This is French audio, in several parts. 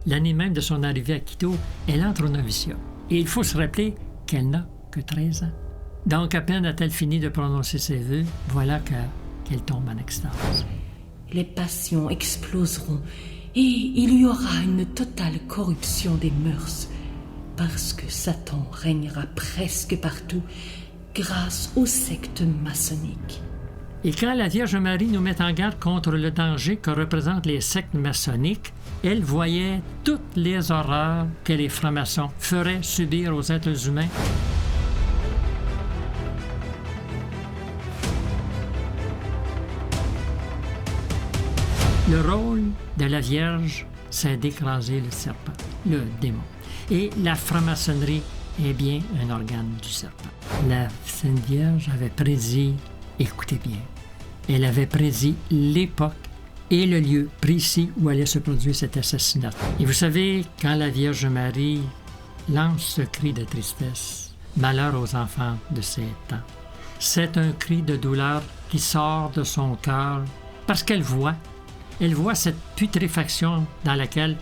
L'année même de son arrivée à Quito, elle entre au noviciat. Et il faut se rappeler qu'elle n'a que 13 ans. Donc, à peine a-t-elle fini de prononcer ses vœux, voilà qu'elle tombe en extase. Les passions exploseront et il y aura une totale corruption des mœurs parce que Satan régnera presque partout grâce aux sectes maçonniques. Et quand la Vierge Marie nous met en garde contre le danger que représentent les sectes maçonniques, elle voyait toutes les horreurs que les francs-maçons feraient subir aux êtres humains. Le rôle de la Vierge, c'est d'écraser le serpent, le démon. Et la franc-maçonnerie est bien un organe du serpent. La Sainte Vierge avait prédit, écoutez bien, elle avait prédit l'époque et le lieu précis où allait se produire cet assassinat. Et vous savez, quand la Vierge Marie lance ce cri de tristesse, malheur aux enfants de ces temps, c'est un cri de douleur qui sort de son cœur parce qu'elle voit cette putréfaction dans laquelle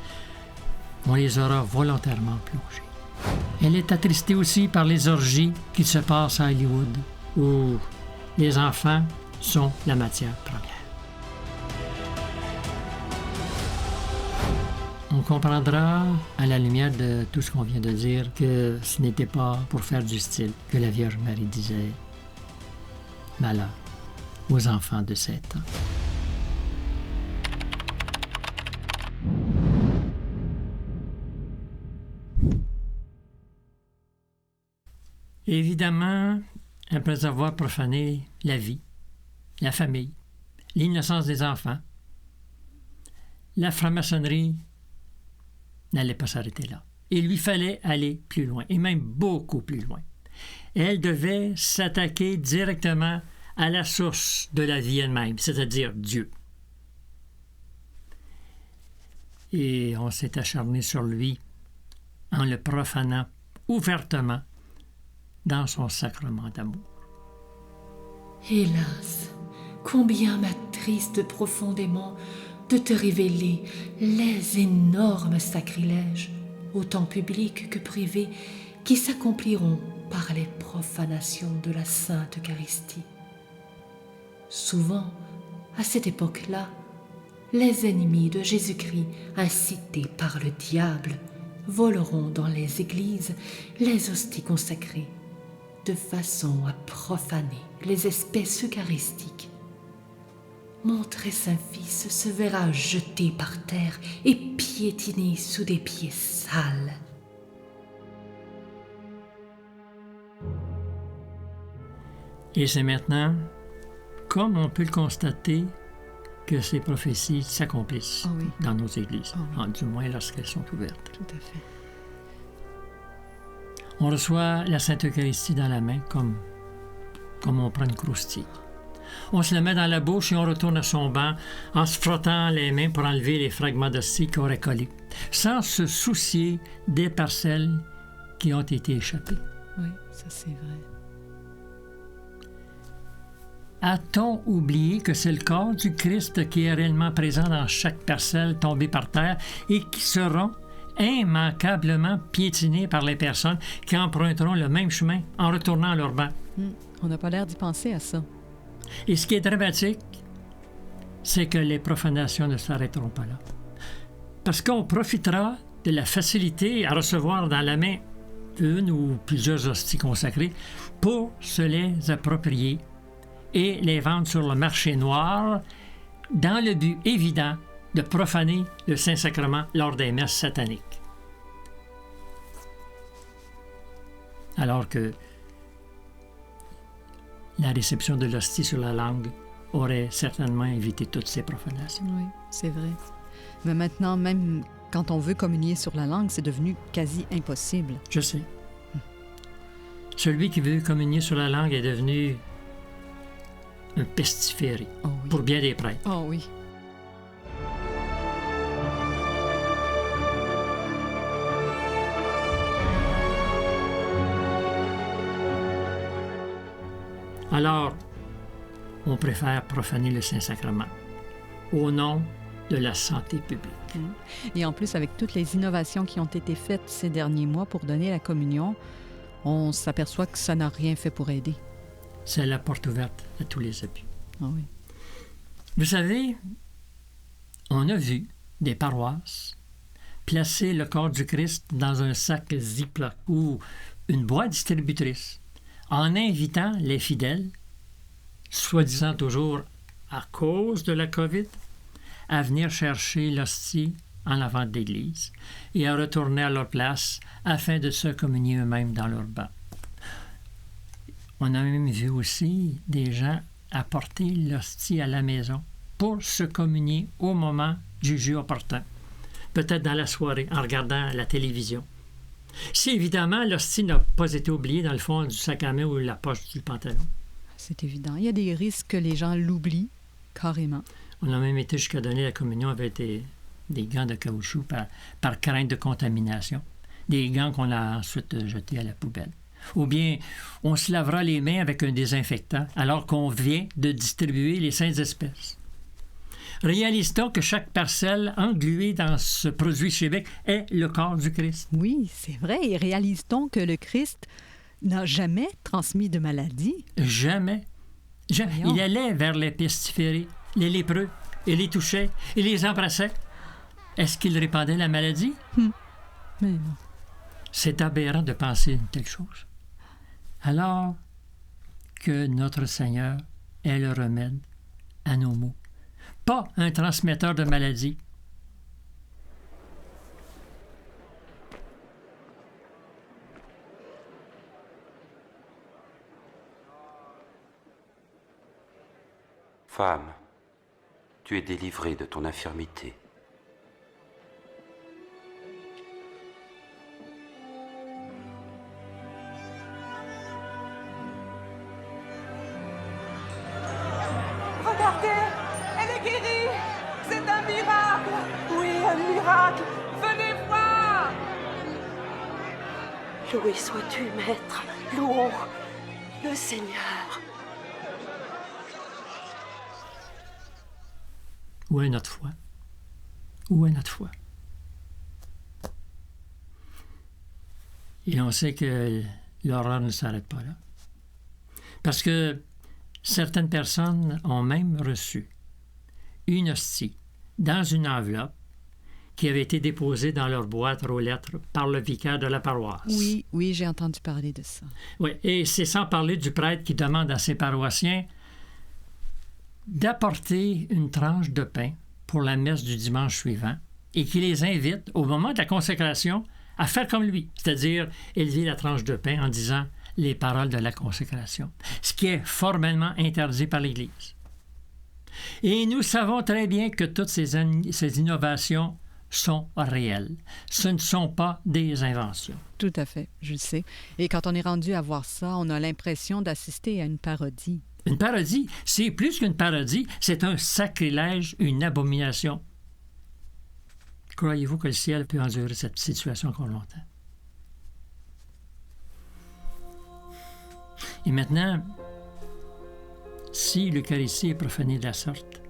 on les aura volontairement plongés. Elle est attristée aussi par les orgies qui se passent à Hollywood, où les enfants sont la matière première. On comprendra, à la lumière de tout ce qu'on vient de dire, que ce n'était pas pour faire du style que la Vierge Marie disait « Malheur aux enfants de 7 ans ». Évidemment, après avoir profané la vie, la famille, l'innocence des enfants, la franc-maçonnerie n'allait pas s'arrêter là. Il lui fallait aller plus loin, et même beaucoup plus loin. Elle devait s'attaquer directement à la source de la vie elle-même, c'est-à-dire Dieu. Et on s'est acharné sur lui en le profanant ouvertement dans son sacrement d'amour. Hélas, combien m'attriste profondément de te révéler les énormes sacrilèges, autant publics que privés, qui s'accompliront par les profanations de la Sainte Eucharistie. Souvent, à cette époque-là, les ennemis de Jésus-Christ, incités par le diable, voleront dans les églises les hosties consacrées, de façon à profaner les espèces eucharistiques. Mon très saint Fils se verra jeté par terre et piétiné sous des pieds sales. Et c'est maintenant, comme on peut le constater, que ces prophéties s'accomplissent dans nos églises, du moins lorsqu'elles sont ouvertes. Tout à fait. On reçoit la Sainte Eucharistie dans la main comme on prend une croustille. On se la met dans la bouche et on retourne à son banc en se frottant les mains pour enlever les fragments d'hostie qui auraient collé, sans se soucier des parcelles qui ont été échappées. Oui, ça c'est vrai. A-t-on oublié que c'est le corps du Christ qui est réellement présent dans chaque parcelle tombée par terre et qui seront immanquablement piétinés par les personnes qui emprunteront le même chemin en retournant à leur banc? On n'a pas l'air d'y penser à ça. Et ce qui est dramatique, c'est que les profanations ne s'arrêteront pas là. Parce qu'on profitera de la facilité à recevoir dans la main une ou plusieurs hosties consacrées pour se les approprier et les vendre sur le marché noir dans le but évident de profaner le Saint-Sacrement lors des messes sataniques. Alors que la réception de l'hostie sur la langue aurait certainement évité toutes ces profanations. Oui, c'est vrai. Mais maintenant, même quand on veut communier sur la langue, c'est devenu quasi impossible. Je sais. Celui qui veut communier sur la langue est devenu un pestiféré pour bien des prêtres. Oh oui. Alors, on préfère profaner le Saint-Sacrement au nom de la santé publique. Et en plus, avec toutes les innovations qui ont été faites ces derniers mois pour donner la communion, on s'aperçoit que ça n'a rien fait pour aider. C'est la porte ouverte à tous les abus. Ah oui. Vous savez, on a vu des paroisses placer le corps du Christ dans un sac Ziploc ou une boîte distributrice en invitant les fidèles, soi-disant toujours à cause de la COVID, à venir chercher l'hostie en avant de l'église et à retourner à leur place afin de se communier eux-mêmes dans leur banc. On a même vu aussi des gens apporter l'hostie à la maison pour se communier au moment jugé opportun, peut-être dans la soirée, en regardant la télévision. Si évidemment l'hostie n'a pas été oubliée dans le fond du sac à main ou la poche du pantalon. C'est évident. Il y a des risques que les gens l'oublient carrément. On a même été jusqu'à donner la communion avec des gants de caoutchouc par crainte de contamination. Des gants qu'on a ensuite jetés à la poubelle. Ou bien, on se lavera les mains avec un désinfectant alors qu'on vient de distribuer les saintes espèces. Réalise-t-on que chaque parcelle engluée dans ce produit chimique est le corps du Christ? Oui, c'est vrai. Et réalise-t-on que le Christ n'a jamais transmis de maladie? Jamais. Il allait vers les pestiférés, les lépreux, et les touchait, et les embrassait. Est-ce qu'il répandait la maladie? Mais non. C'est aberrant de penser une telle chose. Alors que notre Seigneur est le remède à nos maux. Pas un transmetteur de maladie. Femme, tu es délivrée de ton infirmité. Regardez, elle est guérie. C'est un miracle. Oui, un miracle. Venez voir. Loué sois-tu, Maître. Louons le Seigneur. Où est notre foi? Où est notre foi? Et on sait que l'horreur ne s'arrête pas là. Parce que certaines personnes ont même reçu une hostie dans une enveloppe qui avait été déposée dans leur boîte aux lettres par le vicaire de la paroisse. Oui, j'ai entendu parler de ça. Oui, et c'est sans parler du prêtre qui demande à ses paroissiens d'apporter une tranche de pain pour la messe du dimanche suivant et qui les invite, au moment de la consécration, à faire comme lui, c'est-à-dire élever la tranche de pain en disant les paroles de la consécration, ce qui est formellement interdit par l'Église. Et nous savons très bien que toutes ces innovations sont réelles. Ce ne sont pas des inventions. Tout à fait, je le sais. Et quand on est rendu à voir ça, on a l'impression d'assister à une parodie. Une parodie, c'est plus qu'une parodie, c'est un sacrilège, une abomination. Croyez-vous que le ciel peut endurer cette situation encore longtemps? Et maintenant, si l'Eucharistie est profanée de la sorte,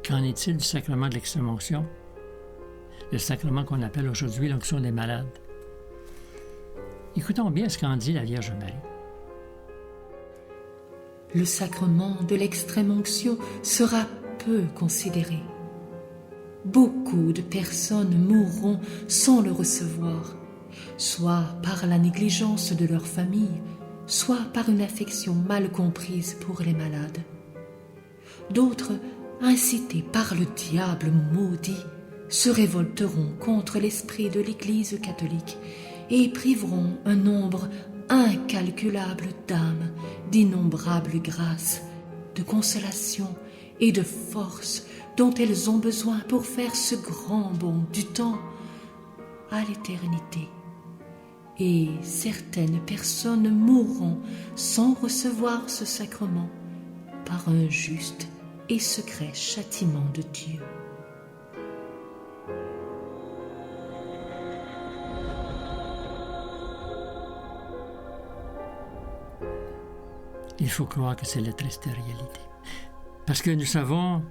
qu'en est-il du sacrement de l'extrême-onction, le sacrement qu'on appelle aujourd'hui l'onction des malades? Écoutons bien ce qu'en dit la Vierge Marie. Le sacrement de l'extrême-onction sera peu considéré. Beaucoup de personnes mourront sans le recevoir, soit par la négligence de leur famille, soit par une affection mal comprise pour les malades. D'autres, incités par le diable maudit, se révolteront contre l'esprit de l'Église catholique et priveront un nombre incalculable d'âmes, d'innombrables grâces, de consolation et de force dont elles ont besoin pour faire ce grand bond du temps à l'éternité. Et certaines personnes mourront sans recevoir ce sacrement par un juste et secret châtiment de Dieu. Il faut croire que c'est la triste réalité. Parce que nous savons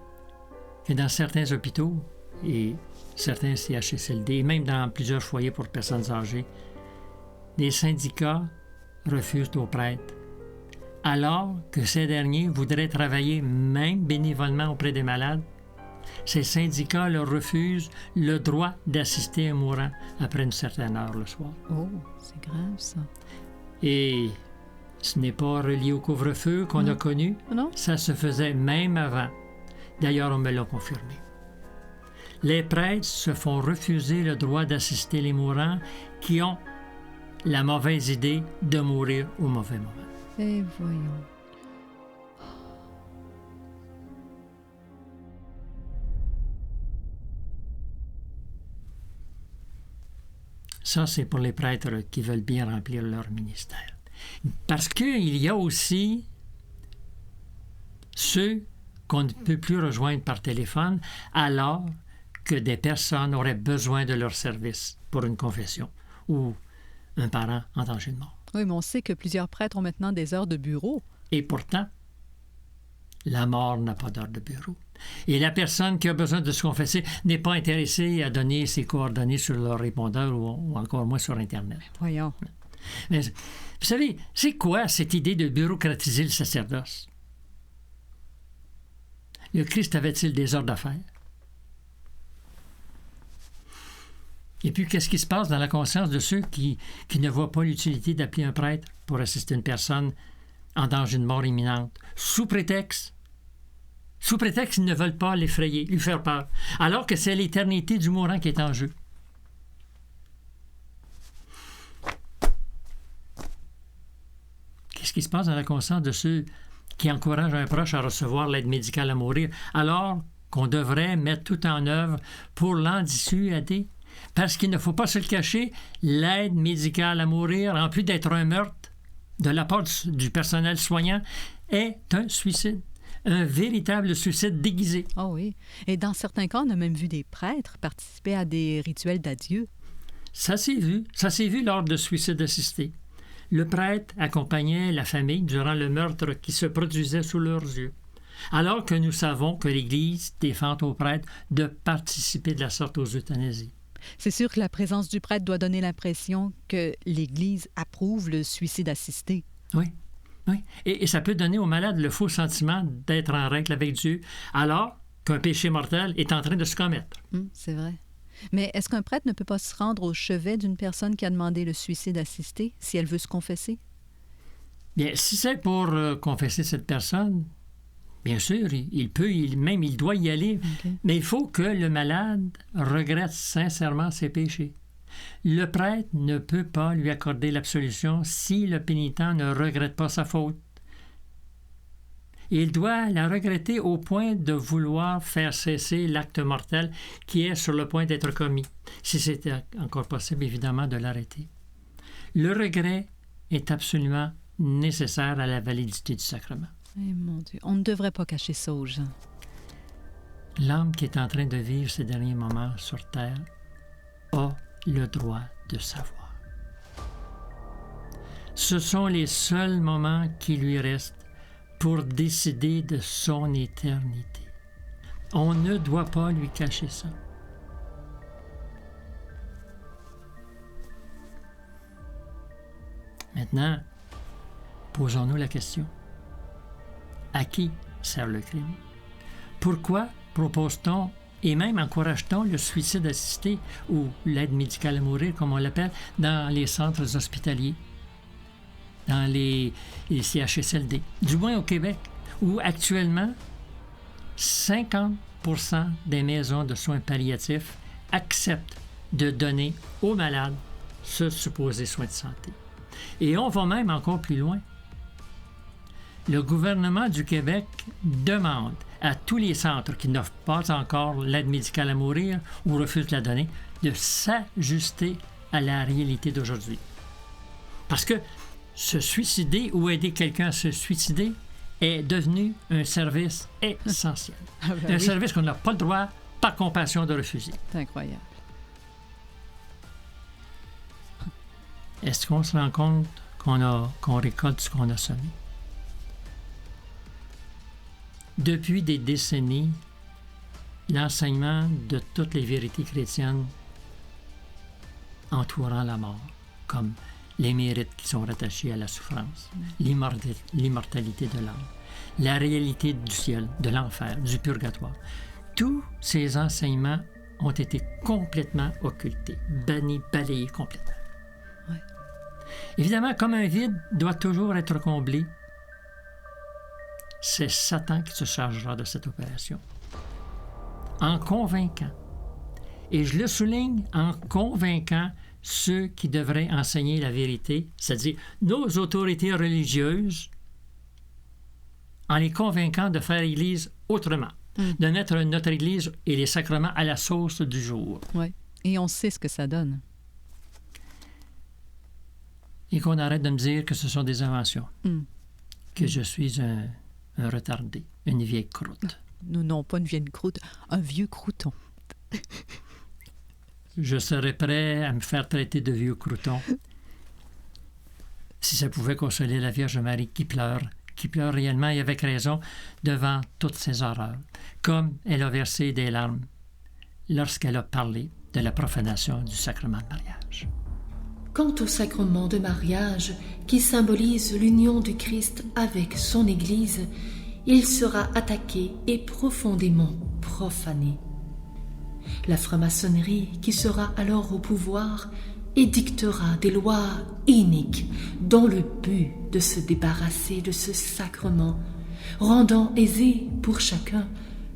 que dans certains hôpitaux et certains CHSLD, et même dans plusieurs foyers pour personnes âgées, les syndicats refusent aux prêtres, alors que ces derniers voudraient travailler même bénévolement auprès des malades. Ces syndicats leur refusent le droit d'assister un mourant après une certaine heure le soir. Oh, c'est grave, ça. Et ce n'est pas relié au couvre-feu qu'on a connu. Non? Ça se faisait même avant. D'ailleurs, on me l'a confirmé. Les prêtres se font refuser le droit d'assister les mourants qui ont la mauvaise idée de mourir au mauvais moment. Et voyons. Ça, c'est pour les prêtres qui veulent bien remplir leur ministère. Parce qu'il y a aussi ceux qu'on ne peut plus rejoindre par téléphone alors que des personnes auraient besoin de leur service pour une confession ou un parent en danger de mort. Oui, mais on sait que plusieurs prêtres ont maintenant des heures de bureau. Et pourtant, la mort n'a pas d'heure de bureau. Et la personne qui a besoin de se confesser n'est pas intéressée à donner ses coordonnées sur leur répondeur ou encore moins sur Internet. Voyons. Mais, vous savez, c'est quoi cette idée de bureaucratiser le sacerdoce? Le Christ avait-il des ordres à faire? Et puis, qu'est-ce qui se passe dans la conscience de ceux qui ne voient pas l'utilité d'appeler un prêtre pour assister une personne en danger de mort imminente, sous prétexte qu'ils ne veulent pas l'effrayer, lui faire peur, alors que c'est l'éternité du mourant qui est en jeu? Qu'est-ce qui se passe dans la conscience de ceux qui encouragent un proche à recevoir l'aide médicale à mourir, alors qu'on devrait mettre tout en œuvre pour l'en dissuader? Parce qu'il ne faut pas se le cacher, l'aide médicale à mourir, en plus d'être un meurtre de la part du personnel soignant, est un suicide. Un véritable suicide déguisé. Ah oui. Et dans certains cas, on a même vu des prêtres participer à des rituels d'adieu. Ça s'est vu lors de suicides assistés. Le prêtre accompagnait la famille durant le meurtre qui se produisait sous leurs yeux. Alors que nous savons que l'Église défend aux prêtres de participer de la sorte aux euthanasies. C'est sûr que la présence du prêtre doit donner l'impression que l'Église approuve le suicide assisté. Oui. Et ça peut donner au malade le faux sentiment d'être en règle avec Dieu, alors qu'un péché mortel est en train de se commettre. C'est vrai. Mais est-ce qu'un prêtre ne peut pas se rendre au chevet d'une personne qui a demandé le suicide assisté si elle veut se confesser? Bien, si c'est pour confesser cette personne, bien sûr, il doit y aller. Okay. Mais il faut que le malade regrette sincèrement ses péchés. Le prêtre ne peut pas lui accorder l'absolution si le pénitent ne regrette pas sa faute. Il doit la regretter au point de vouloir faire cesser l'acte mortel qui est sur le point d'être commis, si c'était encore possible, évidemment, de l'arrêter. Le regret est absolument nécessaire à la validité du sacrement. Eh mon Dieu, on ne devrait pas cacher ça aux gens. L'âme qui est en train de vivre ces derniers moments sur terre a le droit de savoir. Ce sont les seuls moments qui lui restent pour décider de son éternité. On ne doit pas lui cacher ça. Maintenant, posons-nous la question. À qui sert le crime? Pourquoi propose-t-on et même encourage-t-on le suicide assisté ou l'aide médicale à mourir, comme on l'appelle, dans les centres hospitaliers, dans les CHSLD, du moins au Québec, où actuellement 50% des maisons de soins palliatifs acceptent de donner aux malades ce supposé soin de santé. Et on va même encore plus loin. Le gouvernement du Québec demande à tous les centres qui n'offrent pas encore l'aide médicale à mourir ou refusent de la donner de s'ajuster à la réalité d'aujourd'hui. Parce que se suicider ou aider quelqu'un à se suicider est devenu un service essentiel. Un service qu'on n'a pas le droit, par compassion, de refuser. C'est incroyable. Est-ce qu'on se rend compte qu'on récolte ce qu'on a semé? Depuis des décennies, l'enseignement de toutes les vérités chrétiennes entourant la mort, comme les mérites qui sont rattachés à la souffrance, l'immortalité de l'âme, la réalité du ciel, de l'enfer, du purgatoire. Tous ces enseignements ont été complètement occultés, bannis, balayés complètement. Ouais. Évidemment, comme un vide doit toujours être comblé, c'est Satan qui se chargera de cette opération. En convainquant, et je le souligne, en convainquant ceux qui devraient enseigner la vérité, c'est-à-dire nos autorités religieuses, en les convainquant de faire l'Église autrement, de mettre notre Église et les sacrements à la sauce du jour. Oui, et on sait ce que ça donne. Et qu'on arrête de me dire que ce sont des inventions, que je suis un retardé, une vieille croûte. Non, pas une vieille croûte, un vieux crouton. Je serais prêt à me faire traiter de vieux crouton si ça pouvait consoler la Vierge Marie qui pleure réellement et avec raison devant toutes ces horreurs, comme elle a versé des larmes lorsqu'elle a parlé de la profanation du sacrement de mariage. Quant au sacrement de mariage qui symbolise l'union du Christ avec son Église, il sera attaqué et profondément profané. La franc-maçonnerie, qui sera alors au pouvoir, édictera des lois iniques dans le but de se débarrasser de ce sacrement, rendant aisé pour chacun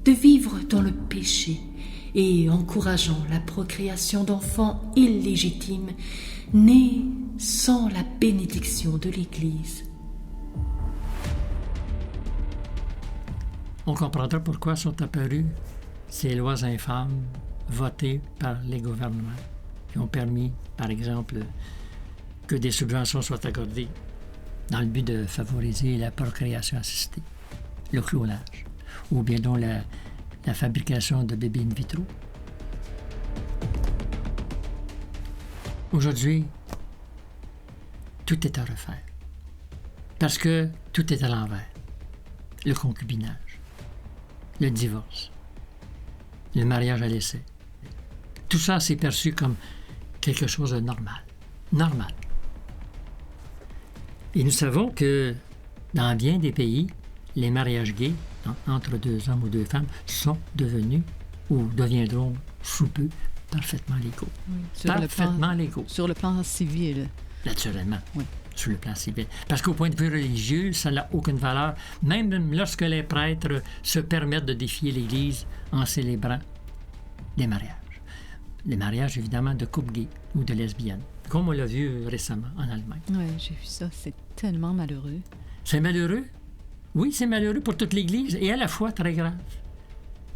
de vivre dans le péché et encourageant la procréation d'enfants illégitimes nés sans la bénédiction de l'Église. On comprendra pourquoi sont apparues ces lois infâmes votées par les gouvernements qui ont permis, par exemple, que des subventions soient accordées dans le but de favoriser la procréation assistée, le clonage, ou bien donc la fabrication de bébés in vitro. Aujourd'hui, tout est à refaire, parce que tout est à l'envers. Le concubinage, le divorce, le mariage à l'essai. Tout ça, c'est perçu comme quelque chose de normal. Normal. Et nous savons que dans bien des pays, les mariages gays, entre deux hommes ou deux femmes, sont devenus ou deviendront sous peu parfaitement légaux. Oui, parfaitement légaux. Sur le plan civil. Naturellement. Oui. Sur le plan civil. Parce qu'au point de vue religieux, ça n'a aucune valeur, même lorsque les prêtres se permettent de défier l'Église en célébrant des mariages. Les mariages, évidemment, de couples gays ou de lesbiennes, comme on l'a vu récemment en Allemagne. Oui, j'ai vu ça. C'est tellement malheureux. C'est malheureux? Oui, c'est malheureux pour toute l'Église et à la fois très grave.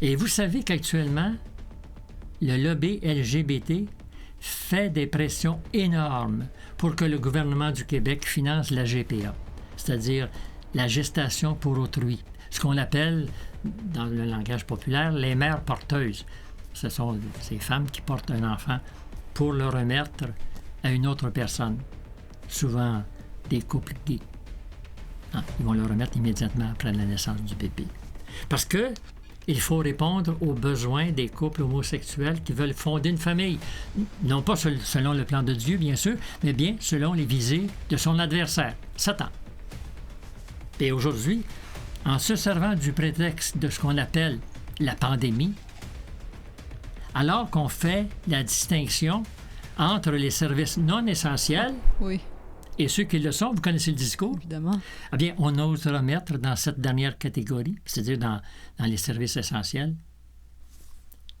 Et vous savez qu'actuellement, le lobby LGBT fait des pressions énormes pour que le gouvernement du Québec finance la GPA, c'est-à-dire la gestation pour autrui, ce qu'on appelle, dans le langage populaire, les mères porteuses. Ce sont ces femmes qui portent un enfant pour le remettre à une autre personne, souvent des couples gays. Ils vont le remettre immédiatement après la naissance du bébé. Parce que il faut répondre aux besoins des couples homosexuels qui veulent fonder une famille. Non pas selon le plan de Dieu, bien sûr, mais bien selon les visées de son adversaire, Satan. Et aujourd'hui, en se servant du prétexte de ce qu'on appelle la pandémie, alors qu'on fait la distinction entre les services non essentiels Oui, et ceux qui le sont, vous connaissez le discours? évidemment. Eh bien, on ose remettre dans cette dernière catégorie, c'est-à-dire dans les services essentiels,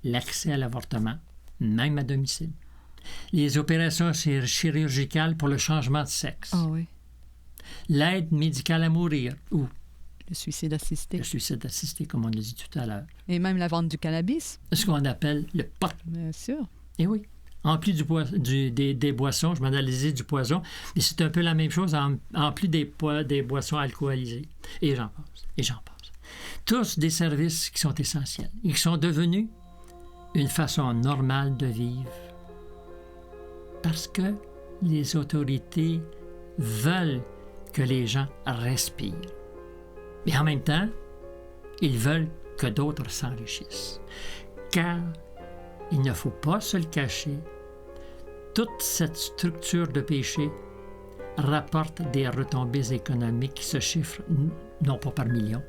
l'accès à l'avortement, même à domicile, les opérations chirurgicales pour le changement de sexe, Ah oui. l'aide médicale à mourir, ou Le suicide assisté. le suicide assisté, comme on l'a dit tout à l'heure, Et même la vente du cannabis. ce qu'on appelle le pot. Bien sûr. Eh oui. En plus des boissons, je m'en allais dire du poison, mais c'est un peu la même chose en plus des boissons alcoolisées. Et j'en passe, et j'en passe. Tous des services qui sont essentiels et qui sont devenus une façon normale de vivre parce que les autorités veulent que les gens respirent. Mais en même temps, ils veulent que d'autres s'enrichissent. car il ne faut pas se le cacher, toute cette structure de péché rapporte des retombées économiques qui se chiffrent non pas par millions,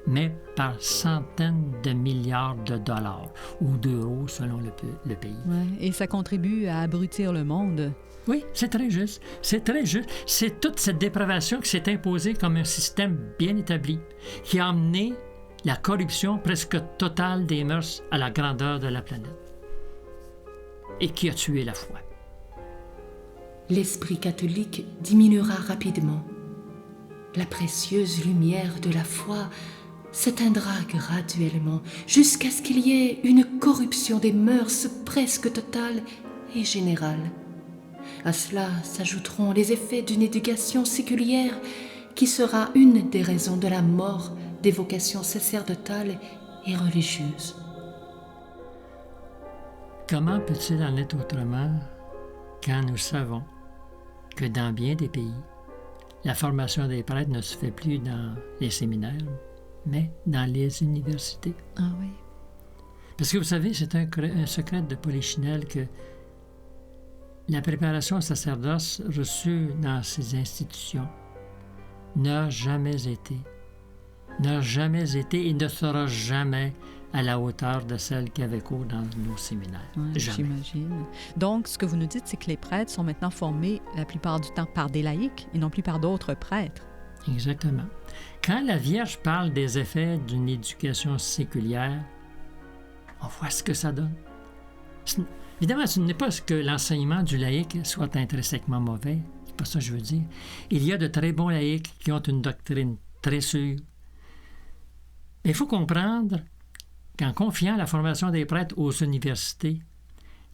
mais par centaines de milliards de dollars ou d'euros selon le pays. Ouais, et ça contribue à abrutir le monde. Oui, c'est très juste. C'est très juste. C'est toute cette dépravation qui s'est imposée comme un système bien établi, qui a amené la corruption presque totale des mœurs à la grandeur de la planète et qui a tué la foi. L'esprit catholique diminuera rapidement. La précieuse lumière de la foi s'éteindra graduellement jusqu'à ce qu'il y ait une corruption des mœurs presque totale et générale. À cela s'ajouteront les effets d'une éducation séculière qui sera une des raisons de la mort des vocations sacerdotales et religieuses. Comment peut-il en être autrement quand nous savons que dans bien des pays, la formation des prêtres ne se fait plus dans les séminaires, mais dans les universités? Ah oui. Parce que vous savez, c'est un secret de Polichinelle que la préparation au sacerdoce reçue dans ces institutions n'a jamais été et ne sera jamais à la hauteur de celle qui avait cours dans nos séminaires. Ouais, j'imagine. Donc, ce que vous nous dites, c'est que les prêtres sont maintenant formés la plupart du temps par des laïcs et non plus par d'autres prêtres. Exactement. Quand la Vierge parle des effets d'une éducation séculière, on voit ce que ça donne. Évidemment, ce n'est pas que l'enseignement du laïc soit intrinsèquement mauvais. C'est pas ça que je veux dire. Il y a de très bons laïcs qui ont une doctrine très sûre. Mais il faut comprendre qu'en confiant la formation des prêtres aux universités,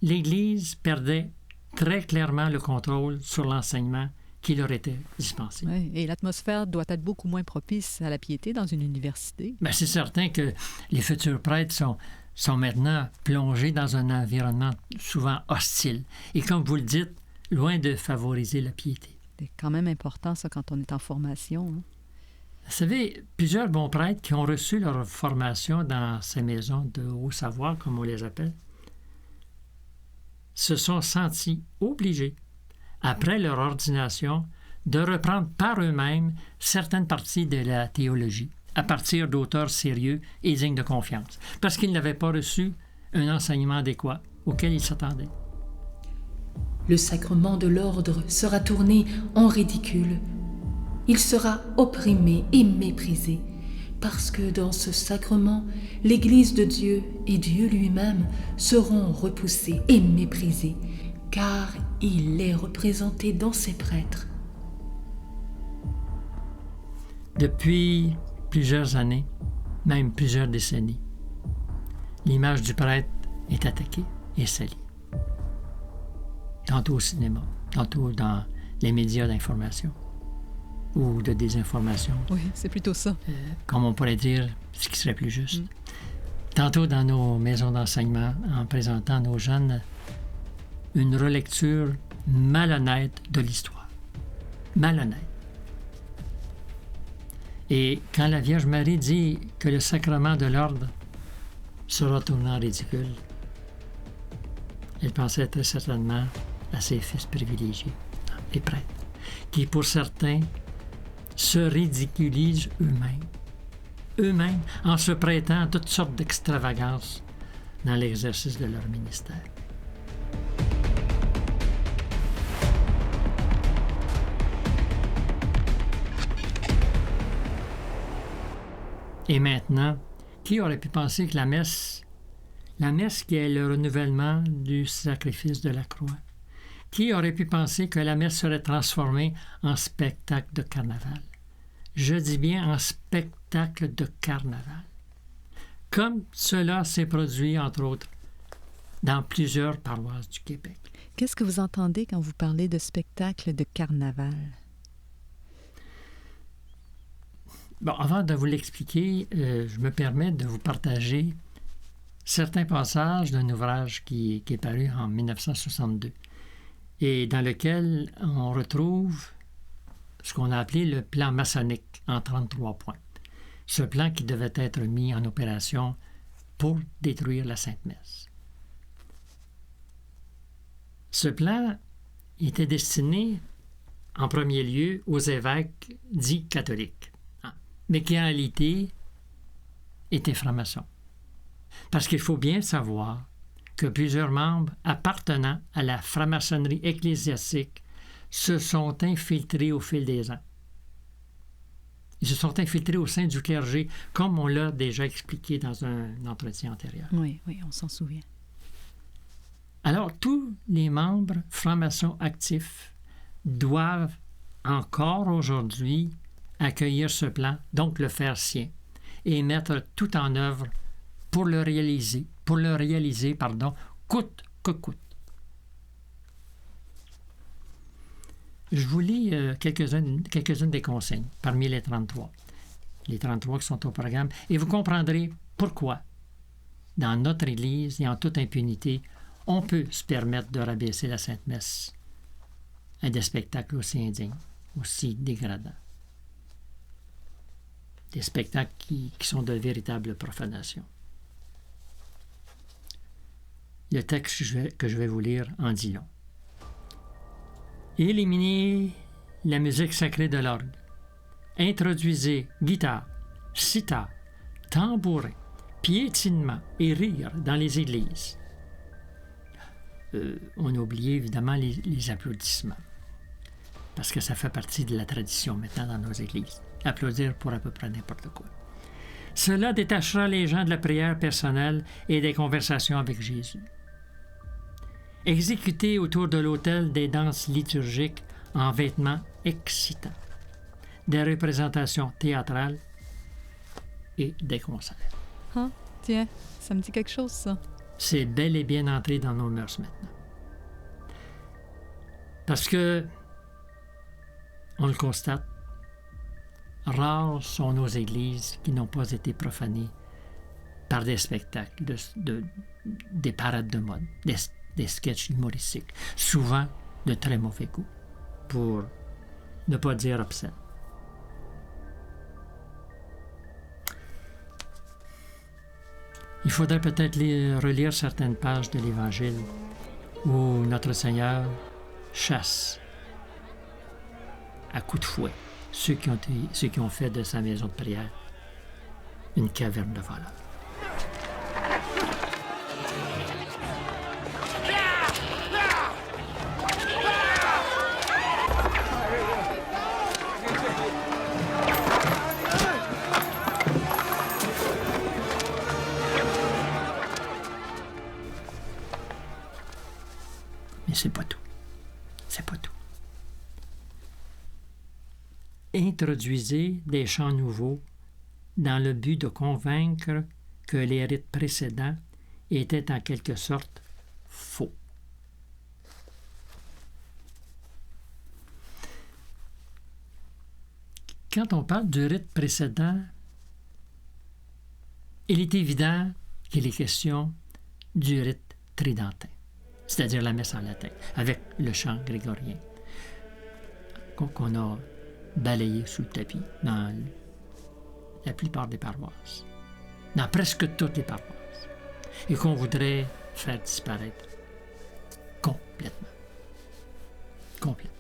l'Église perdait très clairement le contrôle sur l'enseignement qui leur était dispensé. Oui, et l'atmosphère doit être beaucoup moins propice à la piété dans une université. Bien, c'est certain que les futurs prêtres sont maintenant plongés dans un environnement souvent hostile. Et comme vous le dites, loin de favoriser la piété. C'est quand même important, ça, quand on est en formation. Hein? Vous savez, plusieurs bons prêtres qui ont reçu leur formation dans ces maisons de haut savoir, comme on les appelle, se sont sentis obligés, après leur ordination, de reprendre par eux-mêmes certaines parties de la théologie, à partir d'auteurs sérieux et dignes de confiance, parce qu'ils n'avaient pas reçu un enseignement adéquat auquel ils s'attendaient. Le sacrement de l'ordre sera tourné en ridicule. Il sera opprimé et méprisé, parce que dans ce sacrement, l'Église de Dieu et Dieu lui-même seront repoussés et méprisés, car il est représenté dans ses prêtres. Depuis plusieurs années, même plusieurs décennies, l'image du prêtre est attaquée et salie. Tantôt au cinéma, tantôt dans les médias d'information ou de désinformation. Oui, c'est plutôt ça. Comme on pourrait dire, ce qui serait plus juste. Tantôt dans nos maisons d'enseignement, en présentant à nos jeunes une relecture malhonnête de l'histoire. Malhonnête. Et quand la Vierge Marie dit que le sacrement de l'ordre sera tourné en ridicule, elle pensait très certainement à ses fils privilégiés, les prêtres, qui pour certains se ridiculisent eux-mêmes en se prêtant à toutes sortes d'extravagances dans l'exercice de leur ministère. Et maintenant, qui aurait pu penser que la messe qui est le renouvellement du sacrifice de la croix, qui aurait pu penser que la messe serait transformée en spectacle de carnaval? Je dis bien en spectacle de carnaval. Comme cela s'est produit, entre autres, dans plusieurs paroisses du Québec. Qu'est-ce que vous entendez quand vous parlez de spectacle de carnaval? Bon, avant de vous l'expliquer, je me permets de vous partager certains passages d'un ouvrage qui est paru en 1962 et dans lequel on retrouve ce qu'on a appelé le plan maçonnique en 33 points. Ce plan qui devait être mis en opération pour détruire la Sainte Messe. Ce plan était destiné en premier lieu aux évêques dits catholiques, mais qui en réalité étaient francs-maçons. Parce qu'il faut bien savoir que plusieurs membres appartenant à la franc-maçonnerie ecclésiastique se sont infiltrés au fil des ans. Ils se sont infiltrés au sein du clergé, comme on l'a déjà expliqué dans un entretien antérieur. Oui, on s'en souvient. Alors, tous les membres francs-maçons actifs doivent encore aujourd'hui accueillir ce plan, donc le faire sien, et mettre tout en œuvre pour le réaliser, coûte que coûte. Je vous lis quelques-unes des consignes parmi les 33. Les 33 qui sont au programme, et vous comprendrez pourquoi, dans notre Église et en toute impunité, on peut se permettre de rabaisser la Sainte Messe à des spectacles aussi indignes, aussi dégradants. Des spectacles qui sont de véritables profanations. Le texte que je vais vous lire en dit long. Éliminez la musique sacrée de l'orgue. Introduisez guitare, sitar, tambourin, piétinement et rire dans les églises. On a oublié évidemment les applaudissements, parce que ça fait partie de la tradition maintenant dans nos églises. Applaudir pour à peu près n'importe quoi. Cela détachera les gens de la prière personnelle et des conversations avec Jésus. Exécutez autour de l'autel des danses liturgiques en vêtements excitants, des représentations théâtrales et des concerts. Ah, tiens, ça me dit quelque chose, ça. C'est bel et bien entré dans nos mœurs maintenant. Parce que, on le constate, rares sont nos églises qui n'ont pas été profanées par des spectacles, des parades de mode, des sketchs humoristiques, souvent de très mauvais goût, pour ne pas dire obscène. Il faudrait peut-être relire certaines pages de l'Évangile où notre Seigneur chasse à coups de fouet ceux qui ont fait de sa maison de prière une caverne de voleurs. Mais c'est pas tout. C'est pas tout. Introduisez des chants nouveaux dans le but de convaincre que les rites précédents étaient en quelque sorte faux. Quand on parle du rite précédent, il est évident qu'il est question du rite tridentin, c'est-à-dire la messe en latin, avec le chant grégorien, qu'on a balayé sous le tapis dans la plupart des paroisses, dans presque toutes les paroisses, et qu'on voudrait faire disparaître complètement. Complètement.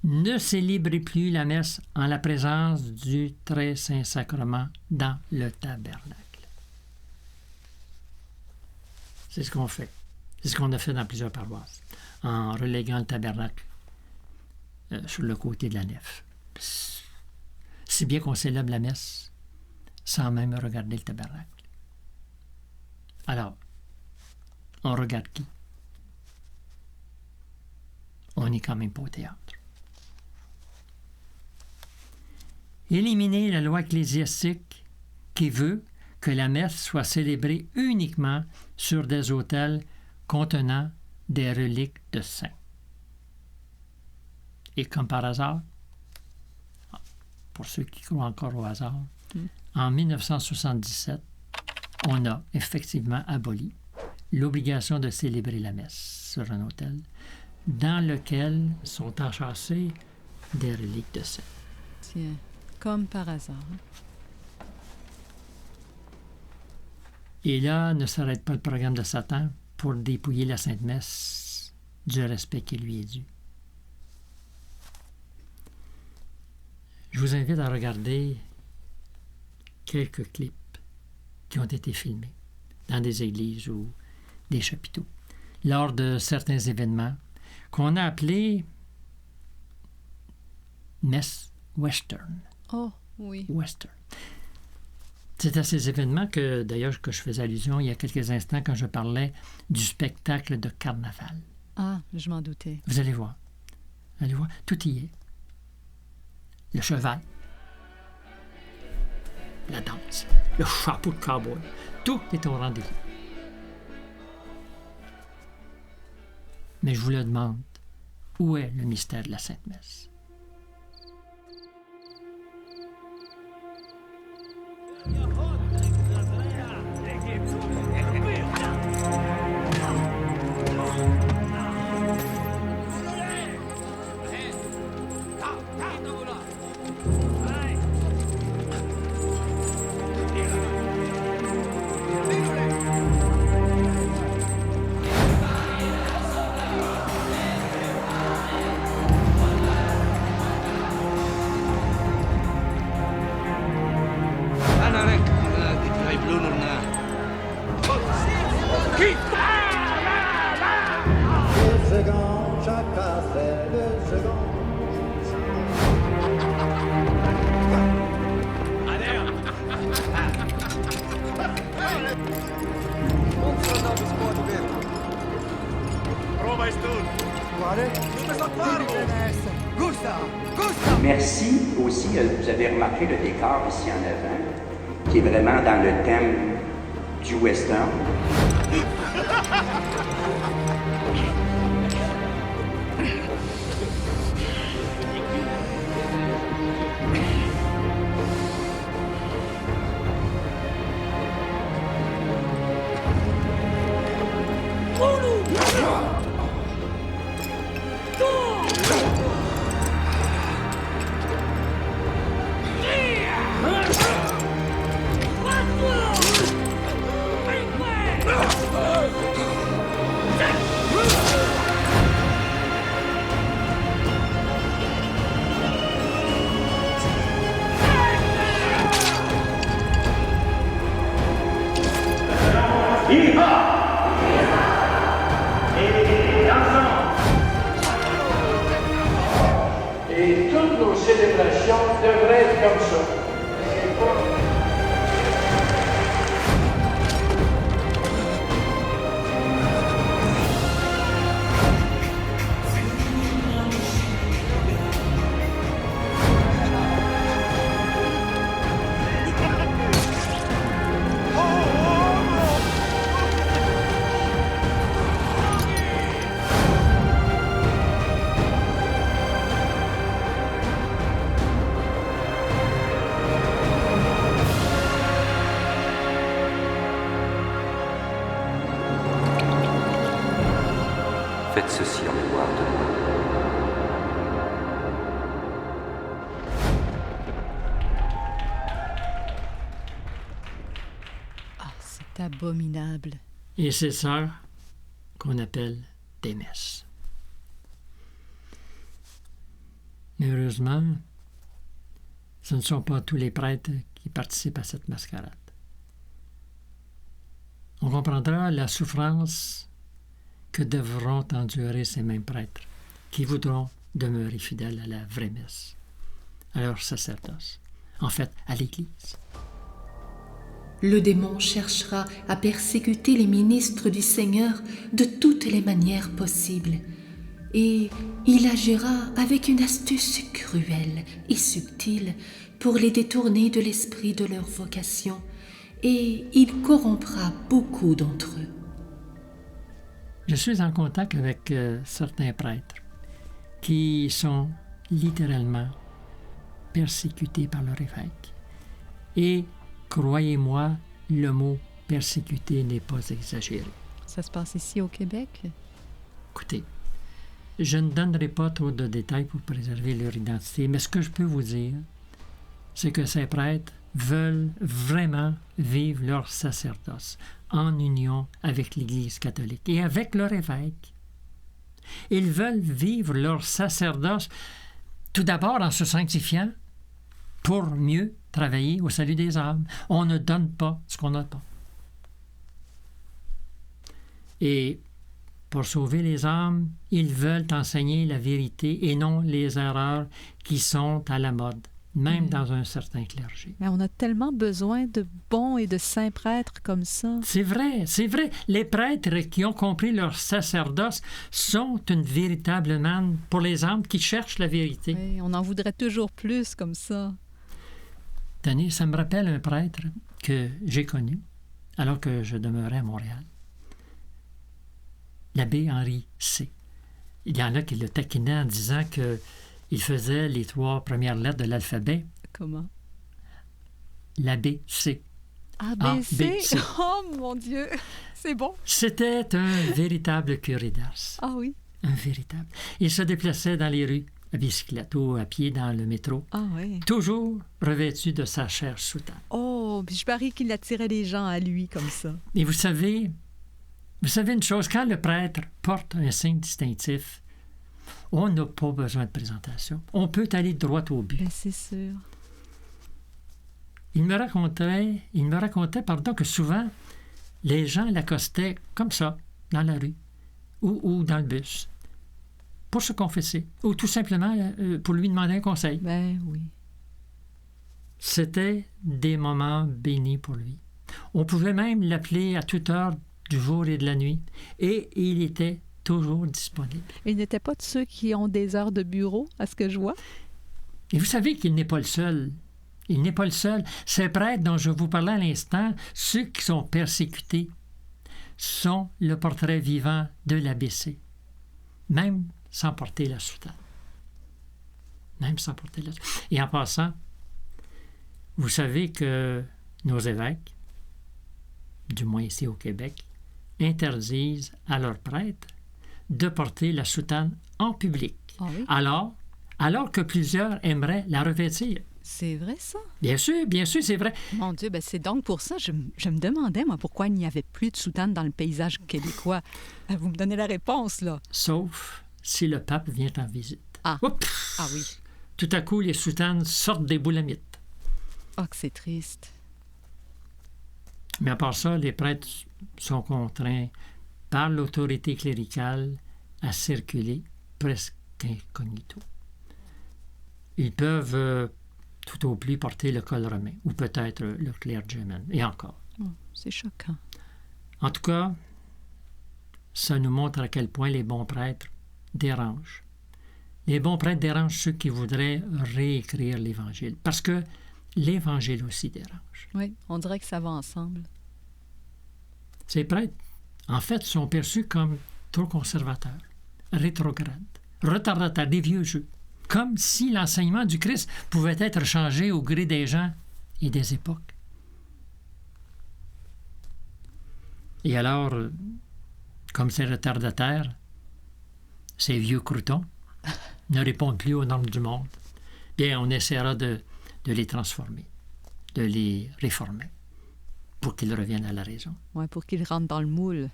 Ne célébrez plus la messe en la présence du très saint sacrement dans le tabernacle. C'est ce qu'on fait. C'est ce qu'on a fait dans plusieurs paroisses, en reléguant le tabernacle sur le côté de la nef. Si bien qu'on célèbre la messe sans même regarder le tabernacle. Alors, on regarde qui? On n'est quand même pas au théâtre. Éliminer la loi ecclésiastique qui veut que la messe soit célébrée uniquement sur des autels contenant des reliques de saints. Et comme par hasard, pour ceux qui croient encore au hasard, en 1977, on a effectivement aboli l'obligation de célébrer la messe sur un autel dans lequel sont enchâssés des reliques de saints. Tiens. Comme par hasard. Et là ne s'arrête pas le programme de Satan pour dépouiller la Sainte Messe du respect qui lui est dû. Je vous invite à regarder quelques clips qui ont été filmés dans des églises ou des chapiteaux lors de certains événements qu'on a appelés messe western. Oh, oui. Western. C'est à ces événements que, d'ailleurs, que je faisais allusion il y a quelques instants quand je parlais du spectacle de carnaval. Ah, je m'en doutais. Vous allez voir. Allez voir, tout y est. Le cheval, la danse, le chapeau de cowboy, tout est au rendez-vous. Mais je vous le demande, où est le mystère de la Sainte Messe? Merci aussi, vous avez remarqué le décor ici en avant, qui est vraiment dans le thème du western. Et toutes nos célébrations devraient être comme ça. Faites ceci en mémoire de moi. Ah, c'est abominable. Et c'est ça qu'on appelle des messes. Mais heureusement, ce ne sont pas tous les prêtres qui participent à cette mascarade. On comprendra la souffrance que devront endurer ces mêmes prêtres qui voudront demeurer fidèles à la vraie messe, à leur sacerdoce, en fait à l'Église. Le démon cherchera à persécuter les ministres du Seigneur de toutes les manières possibles, et il agira avec une astuce cruelle et subtile pour les détourner de l'esprit de leur vocation, et il corrompra beaucoup d'entre eux. Je suis en contact avec certains prêtres qui sont littéralement persécutés par leur évêque. Et croyez-moi, le mot persécuté n'est pas exagéré. Ça se passe ici au Québec? Écoutez, je ne donnerai pas trop de détails pour préserver leur identité, mais ce que je peux vous dire, c'est que ces prêtres veulent vraiment vivre leur sacerdoce en union avec l'Église catholique et avec leur évêque. Ils veulent vivre leur sacerdoce tout d'abord en se sanctifiant pour mieux travailler au salut des âmes. On ne donne pas ce qu'on n'a pas. Et pour sauver les âmes, ils veulent enseigner la vérité et non les erreurs qui sont à la mode, même dans un certain clergé. Mais on a tellement besoin de bons et de saints prêtres comme ça. C'est vrai, c'est vrai. Les prêtres qui ont compris leur sacerdoce sont une véritable manne pour les âmes qui cherchent la vérité. Oui, on en voudrait toujours plus comme ça. Tenez, ça me rappelle un prêtre que j'ai connu alors que je demeurais à Montréal. L'abbé Henri C. Il y en a qui le taquinaient en disant qu'il faisait les 3 premières lettres de l'alphabet. Comment? L'abbé C. ABC? Oh mon Dieu! C'est bon! C'était un véritable curé d'Ars. Ah oui? Un véritable. Il se déplaçait dans les rues, à bicyclette ou à pied dans le métro, Ah oui. toujours revêtu de sa chère soutane. Oh, puis je parie qu'il attirait les gens à lui comme ça. Et vous savez une chose, quand le prêtre porte un signe distinctif, on n'a pas besoin de présentation. On peut aller droit au but. Ben, c'est sûr. Il me racontait, que souvent, les gens l'accostaient comme ça, dans la rue ou dans le bus, pour se confesser, ou tout simplement pour lui demander un conseil. Ben oui. C'était des moments bénis pour lui. On pouvait même l'appeler à toute heure du jour et de la nuit, et il était toujours disponible. Il n'était pas de ceux qui ont des heures de bureau, à ce que je vois? Et vous savez qu'il n'est pas le seul. Il n'est pas le seul. Ces prêtres dont je vous parlais à l'instant, ceux qui sont persécutés, sont le portrait vivant de l'ABC, même sans porter la soutane. Même sans porter la soutane. Et en passant, vous savez que nos évêques, du moins ici au Québec, interdisent à leurs prêtres de porter la soutane en public. Ah oui? Alors que plusieurs aimeraient la revêtir. C'est vrai, ça? Bien sûr, c'est vrai. Mon Dieu, ben c'est donc pour ça. Je me demandais, moi, pourquoi il n'y avait plus de soutane dans le paysage québécois. Vous me donnez la réponse, là. Sauf si le pape vient en visite. Ah. Oups! Ah oui. Tout à coup, les soutanes sortent des boulamites. Oh, que c'est triste. Mais à part ça, les prêtres sont contraints par l'autorité cléricale à circuler presque incognito. Ils peuvent tout au plus porter le col romain, ou peut-être le clergyman, et encore. Oh, c'est choquant. En tout cas, ça nous montre à quel point les bons prêtres dérangent. Les bons prêtres dérangent ceux qui voudraient réécrire l'Évangile, parce que l'Évangile aussi dérange. Oui, on dirait que ça va ensemble. Ces prêtres, en fait, sont perçus comme trop conservateurs, rétrogrades, retardataires, des vieux jeux, comme si l'enseignement du Christ pouvait être changé au gré des gens et des époques. Et alors, comme ces retardataires, ces vieux croutons ne répondent plus aux normes du monde, bien, on essaiera de les transformer, de les réformer, pour qu'ils reviennent à la raison. Oui, pour qu'ils rentrent dans le moule.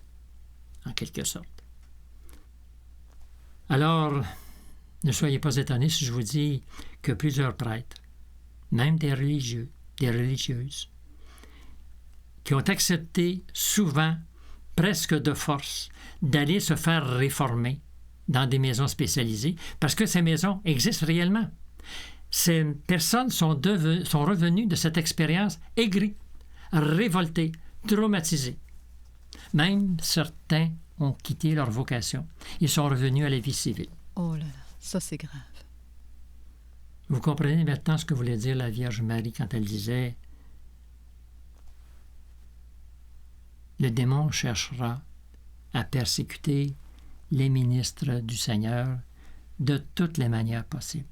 En quelque sorte. Alors, ne soyez pas étonnés si je vous dis que plusieurs prêtres, même des religieux, des religieuses, qui ont accepté souvent, presque de force, d'aller se faire réformer dans des maisons spécialisées, parce que ces maisons existent réellement. Ces personnes sont revenues de cette expérience aigries, révoltés, traumatisés. Même certains ont quitté leur vocation. Ils sont revenus à la vie civile. Oh là là, ça c'est grave. Vous comprenez maintenant ce que voulait dire la Vierge Marie quand elle disait « Le démon cherchera à persécuter les ministres du Seigneur de toutes les manières possibles.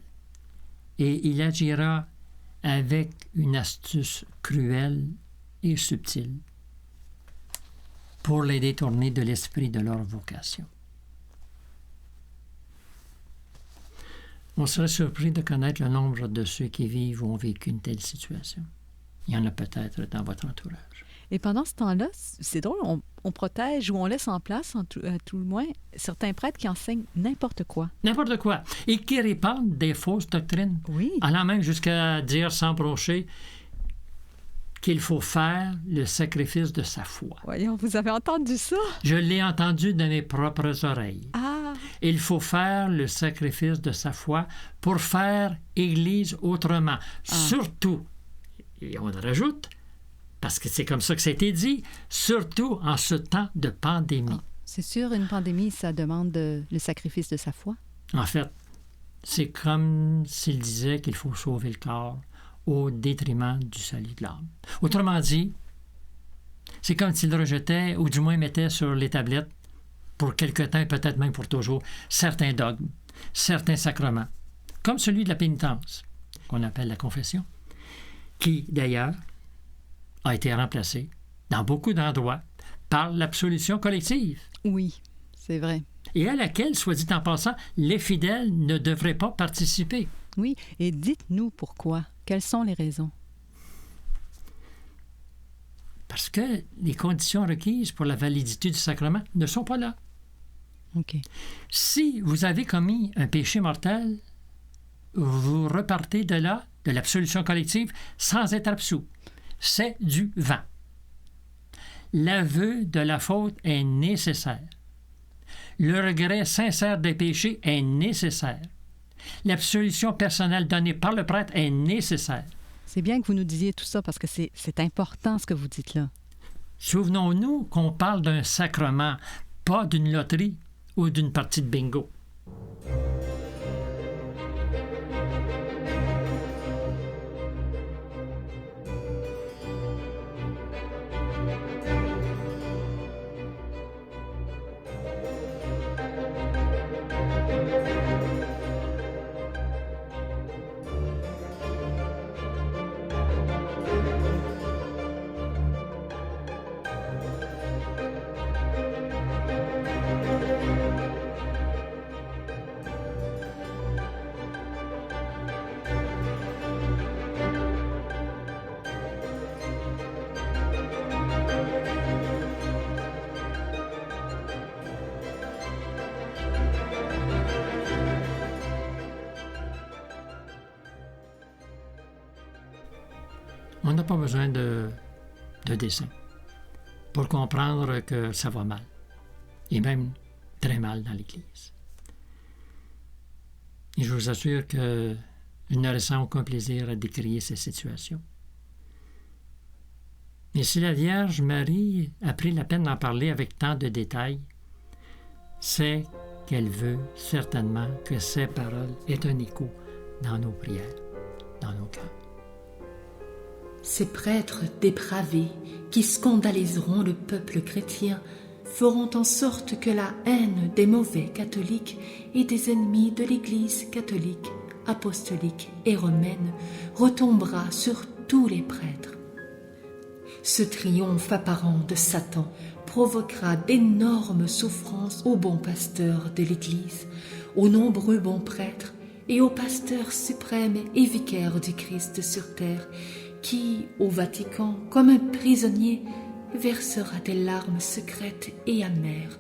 Et il agira avec une astuce cruelle et subtile pour les détourner de l'esprit de leur vocation. » On serait surpris de connaître le nombre de ceux qui vivent ou ont vécu une telle situation. Il y en a peut-être dans votre entourage. Et pendant ce temps-là, c'est drôle, on protège ou on laisse en place, à tout le moins, certains prêtres qui enseignent n'importe quoi. N'importe quoi. Et qui répandent des fausses doctrines. Oui. Allant même jusqu'à dire sans broncher qu'il faut faire le sacrifice de sa foi. Voyons, vous avez entendu ça? Je l'ai entendu de mes propres oreilles. Ah! Il faut faire le sacrifice de sa foi pour faire Église autrement. Surtout, et on rajoute, parce que c'est comme ça que ça a été dit, surtout en ce temps de pandémie. C'est sûr, une pandémie, ça demande le sacrifice de sa foi. En fait, c'est comme s'il disait qu'il faut sauver le corps au détriment du salut de l'âme. Autrement dit, c'est comme s'il rejetait, ou du moins mettait sur les tablettes, pour quelque temps et peut-être même pour toujours, certains dogmes, certains sacrements, comme celui de la pénitence, qu'on appelle la confession, qui, d'ailleurs, a été remplacé dans beaucoup d'endroits par l'absolution collective. Oui, c'est vrai. Et à laquelle, soit dit en passant, les fidèles ne devraient pas participer. Oui, et dites-nous pourquoi. Quelles sont les raisons? Parce que les conditions requises pour la validité du sacrement ne sont pas là. OK. Si vous avez commis un péché mortel, vous repartez de là, de l'absolution collective, sans être absous. C'est du vent. L'aveu de la faute est nécessaire. Le regret sincère des péchés est nécessaire. L'absolution personnelle donnée par le prêtre est nécessaire. C'est bien que vous nous disiez tout ça parce que c'est important ce que vous dites là. Souvenons-nous qu'on parle d'un sacrement, pas d'une loterie ou d'une partie de bingo. On n'a pas besoin de dessin pour comprendre que ça va mal, et même très mal dans l'Église. Et je vous assure que je ne ressens aucun plaisir à décrire ces situations. Et si la Vierge Marie a pris la peine d'en parler avec tant de détails, c'est qu'elle veut certainement que ces paroles aient un écho dans nos prières, dans nos cœurs. Ces prêtres dépravés qui scandaliseront le peuple chrétien feront en sorte que la haine des mauvais catholiques et des ennemis de l'Église catholique, apostolique et romaine retombera sur tous les prêtres. Ce triomphe apparent de Satan provoquera d'énormes souffrances aux bons pasteurs de l'Église, aux nombreux bons prêtres et au pasteur suprême et vicaire du Christ sur terre, qui, au Vatican, comme un prisonnier, versera des larmes secrètes et amères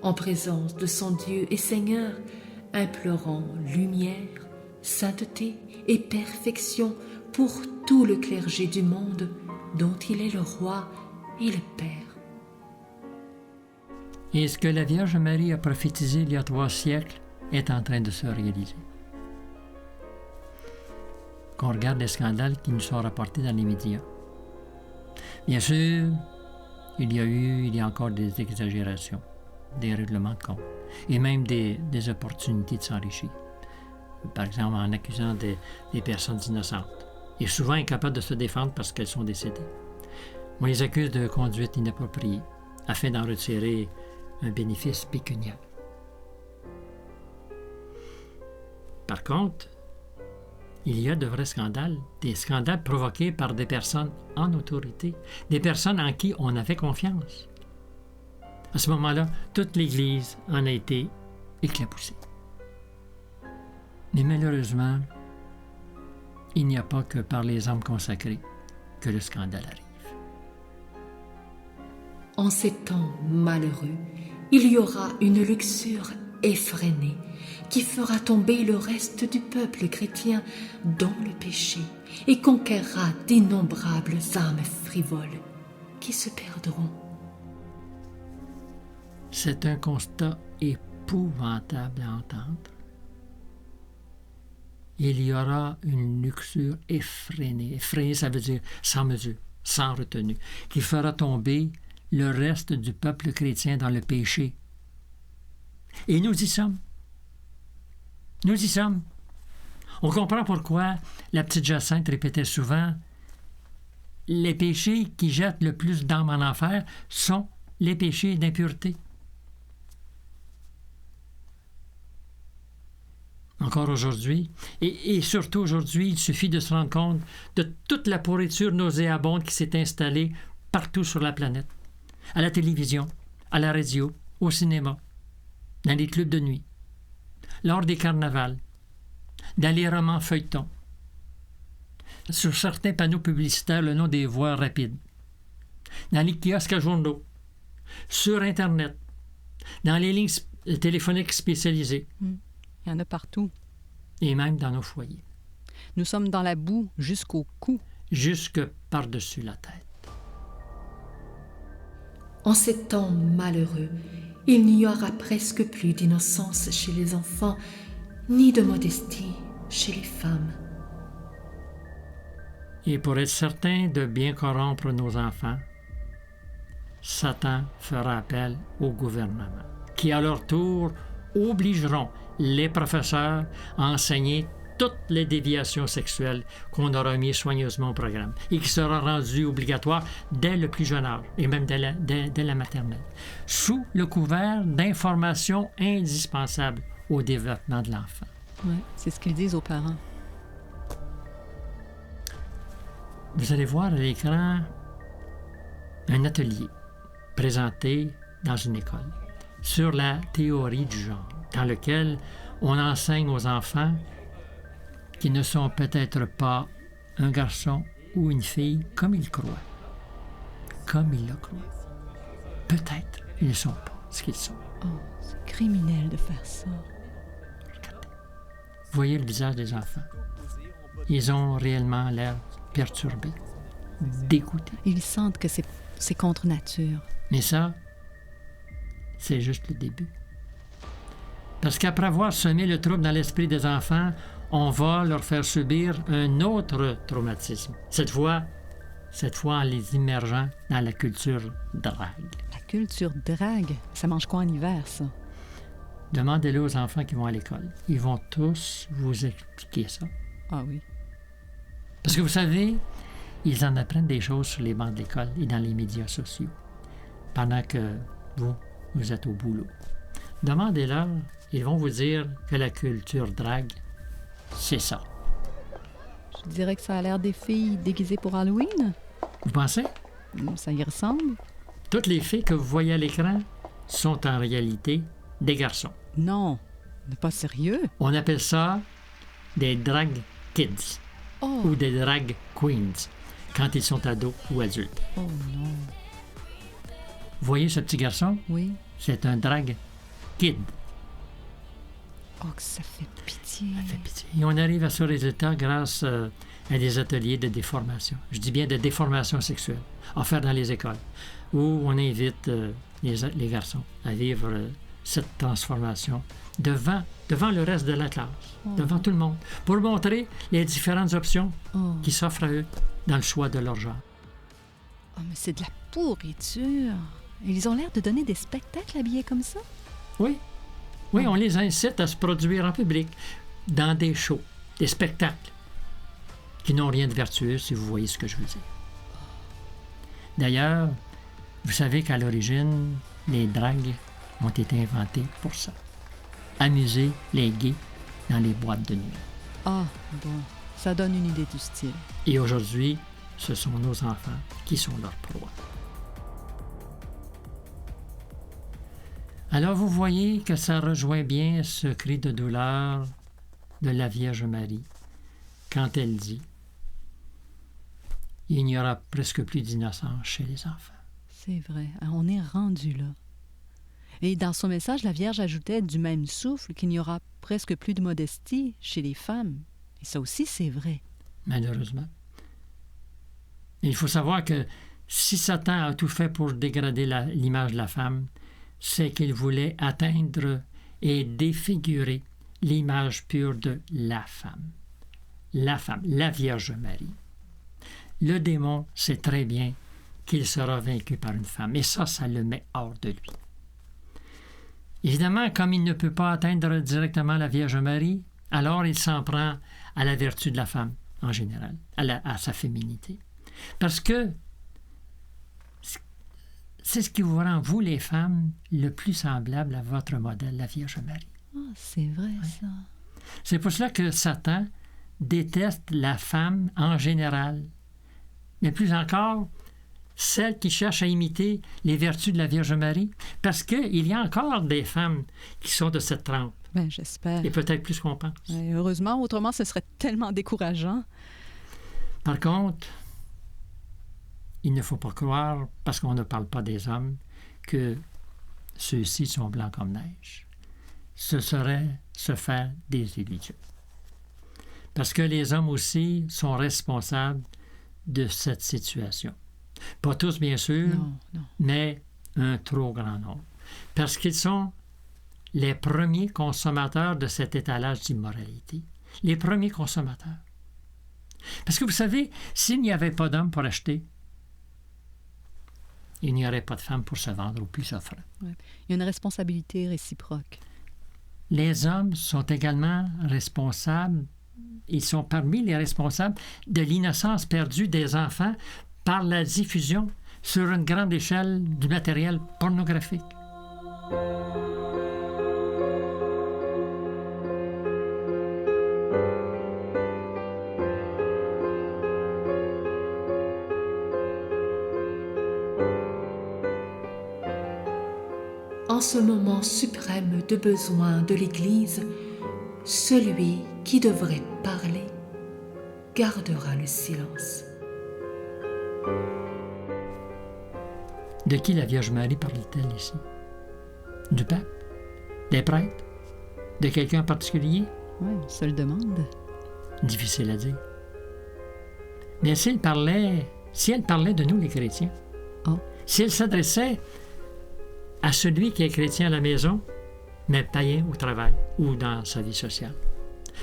en présence de son Dieu et Seigneur, implorant lumière, sainteté et perfection pour tout le clergé du monde dont il est le roi et le Père. Et ce que la Vierge Marie a prophétisé il y a 3 siècles est en train de se réaliser. Qu'on regarde les scandales qui nous sont rapportés dans les médias. Bien sûr, il y a encore des exagérations, des règlements de compte, et même des opportunités de s'enrichir. Par exemple, en accusant des personnes innocentes, et souvent incapables de se défendre parce qu'elles sont décédées. On les accuse de conduite inappropriée, afin d'en retirer un bénéfice pécuniaire. Par contre, il y a de vrais scandales, des scandales provoqués par des personnes en autorité, des personnes en qui on avait confiance. À ce moment-là, toute l'Église en a été éclaboussée. Mais malheureusement, il n'y a pas que par les âmes consacrées que le scandale arrive. En ces temps malheureux, il y aura une luxure effrénée qui fera tomber le reste du peuple chrétien dans le péché et conquérera d'innombrables âmes frivoles qui se perdront. C'est un constat épouvantable à entendre. Il y aura une luxure effrénée. Effrénée, ça veut dire sans mesure, sans retenue, qui fera tomber le reste du peuple chrétien dans le péché. Et nous y sommes. Nous y sommes. On comprend pourquoi la petite Jacinthe répétait souvent « Les péchés qui jettent le plus d'âmes en enfer sont les péchés d'impureté. » Encore aujourd'hui, et surtout aujourd'hui, il suffit de se rendre compte de toute la pourriture nauséabonde qui s'est installée partout sur la planète. À la télévision, à la radio, au cinéma, dans les clubs de nuit, lors des carnavals, dans les romans feuilletons, sur certains panneaux publicitaires le nom des voies rapides, dans les kiosques à journaux, sur Internet, dans les lignes téléphoniques spécialisées. Il y en a partout. Et même dans nos foyers. Nous sommes dans la boue jusqu'au cou. Jusque par-dessus la tête. En ces temps malheureux, il n'y aura presque plus d'innocence chez les enfants, ni de modestie chez les femmes. Et pour être certain de bien corrompre nos enfants, Satan fera appel au gouvernement, qui à leur tour obligeront les professeurs à enseigner toutes les déviations sexuelles qu'on aura mis soigneusement au programme et qui sera rendu obligatoire dès le plus jeune âge et même dès la maternelle, sous le couvert d'informations indispensables au développement de l'enfant. Oui, c'est ce qu'ils disent aux parents. Vous allez voir à l'écran un atelier présenté dans une école sur la théorie du genre, dans lequel on enseigne aux enfants qui ne sont peut-être pas un garçon ou une fille comme ils croient. Comme ils le croient. Peut-être ils ne sont pas ce qu'ils sont. Oh, c'est criminel de faire ça. Regardez. Voyez le visage des enfants. Ils ont réellement l'air perturbés, dégoûtés. Ils sentent que c'est contre nature. Mais ça, c'est juste le début. Parce qu'après avoir semé le trouble dans l'esprit des enfants, on va leur faire subir un autre traumatisme. Cette fois en les immergeant dans la culture drague. La culture drague, ça mange quoi en hiver, ça? Demandez-le aux enfants qui vont à l'école. Ils vont tous vous expliquer ça. Ah oui. Parce que vous savez, ils en apprennent des choses sur les bancs de l'école et dans les médias sociaux, pendant que vous êtes au boulot. Demandez-leur, ils vont vous dire que la culture drague, c'est ça. Je dirais que ça a l'air des filles déguisées pour Halloween. Vous pensez? Ça y ressemble. Toutes les filles que vous voyez à l'écran sont en réalité des garçons. Non, pas sérieux. On appelle ça des drag kids ou des drag queens quand ils sont ados ou adultes. Oh non. Vous voyez ce petit garçon? Oui. C'est un drag kid. Oh, que ça fait pitié. Ça fait pitié. Et on arrive à ce résultat grâce à des ateliers de déformation. Je dis bien de déformation sexuelle, offerts dans les écoles, où on invite les garçons à vivre cette transformation devant le reste de la classe, devant tout le monde, pour montrer les différentes options qui s'offrent à eux dans le choix de leur genre. Oh, mais c'est de la pourriture. Ils ont l'air de donner des spectacles habillés comme ça? Oui. Oui, on les incite à se produire en public, dans des shows, des spectacles, qui n'ont rien de vertueux, si vous voyez ce que je veux dire. D'ailleurs, vous savez qu'à l'origine, les dragues ont été inventées pour ça. Amuser les gays dans les boîtes de nuit. Ah, bon, ça donne une idée du style. Et aujourd'hui, ce sont nos enfants qui sont leurs proies. Alors vous voyez que ça rejoint bien ce cri de douleur de la Vierge Marie quand elle dit « Il n'y aura presque plus d'innocence chez les enfants. » C'est vrai, on est rendu là. Et dans son message, la Vierge ajoutait du même souffle qu'il n'y aura presque plus de modestie chez les femmes. Et ça aussi, c'est vrai. Malheureusement. Il faut savoir que si Satan a tout fait pour dégrader l'image de la femme, c'est qu'il voulait atteindre et défigurer l'image pure de la femme, la Vierge Marie. Le démon sait très bien qu'il sera vaincu par une femme, et ça le met hors de lui. Évidemment, comme il ne peut pas atteindre directement la Vierge Marie, alors il s'en prend à la vertu de la femme, en général, à sa féminité. Parce que c'est ce qui vous rend, vous les femmes, le plus semblable à votre modèle, la Vierge Marie. Ah, c'est vrai, oui. Ça. C'est pour cela que Satan déteste la femme en général, mais plus encore, celle qui cherche à imiter les vertus de la Vierge Marie, parce qu'il y a encore des femmes qui sont de cette trempe. Bien, j'espère. Et peut-être plus qu'on pense. Et heureusement, autrement, ce serait tellement décourageant. Par contre, il ne faut pas croire, parce qu'on ne parle pas des hommes, que ceux-ci sont blancs comme neige. Ce serait se faire des illusions. Parce que les hommes aussi sont responsables de cette situation. Pas tous, bien sûr, non. Mais un trop grand nombre. Parce qu'ils sont les premiers consommateurs de cet étalage d'immoralité. Les premiers consommateurs. Parce que vous savez, s'il n'y avait pas d'hommes pour acheter, il n'y aurait pas de femmes pour se vendre au plus offrant. Ouais. Il y a une responsabilité réciproque. Les hommes sont également responsables, ils sont parmi les responsables de l'innocence perdue des enfants par la diffusion sur une grande échelle du matériel pornographique. En ce moment suprême de besoin de l'Église, celui qui devrait parler gardera le silence. De qui la Vierge Marie parle-t-elle ici? Du pape? Des prêtres? De quelqu'un en particulier? Oui, on se le demande. Difficile à dire. Mais si elle parlait de nous, les chrétiens, si elle s'adressait à celui qui est chrétien à la maison, mais païen au travail ou dans sa vie sociale,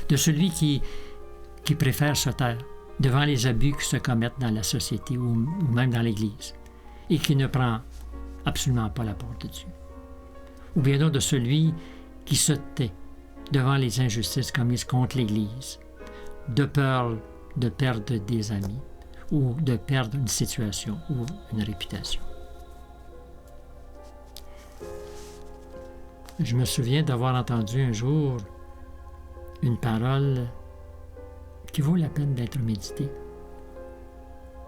de celui qui préfère se taire devant les abus qui se commettent dans la société ou même dans l'Église, et qui ne prend absolument pas la parole de Dieu. Ou bien donc de celui qui se tait devant les injustices commises contre l'Église, de peur de perdre des amis ou de perdre une situation ou une réputation. Je me souviens d'avoir entendu un jour une parole qui vaut la peine d'être méditée.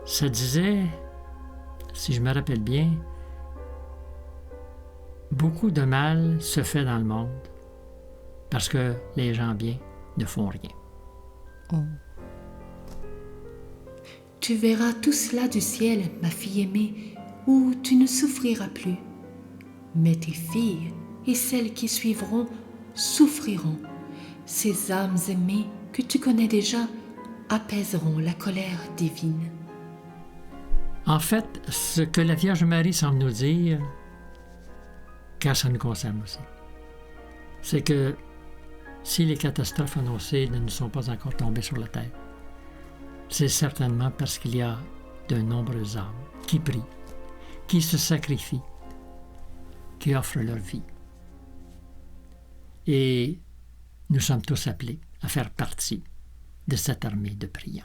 Ça disait, si je me rappelle bien, beaucoup de mal se fait dans le monde parce que les gens bien ne font rien. Oh. Tu verras tout cela du ciel, ma fille aimée, où tu ne souffriras plus. Mais tes filles et celles qui suivront souffriront. Ces âmes aimées que tu connais déjà apaiseront la colère divine. En fait, ce que la Vierge Marie semble nous dire, car ça nous concerne aussi, c'est que si les catastrophes annoncées ne nous sont pas encore tombées sur la tête, c'est certainement parce qu'il y a de nombreuses âmes qui prient, qui se sacrifient, qui offrent leur vie. Et nous sommes tous appelés à faire partie de cette armée de priants.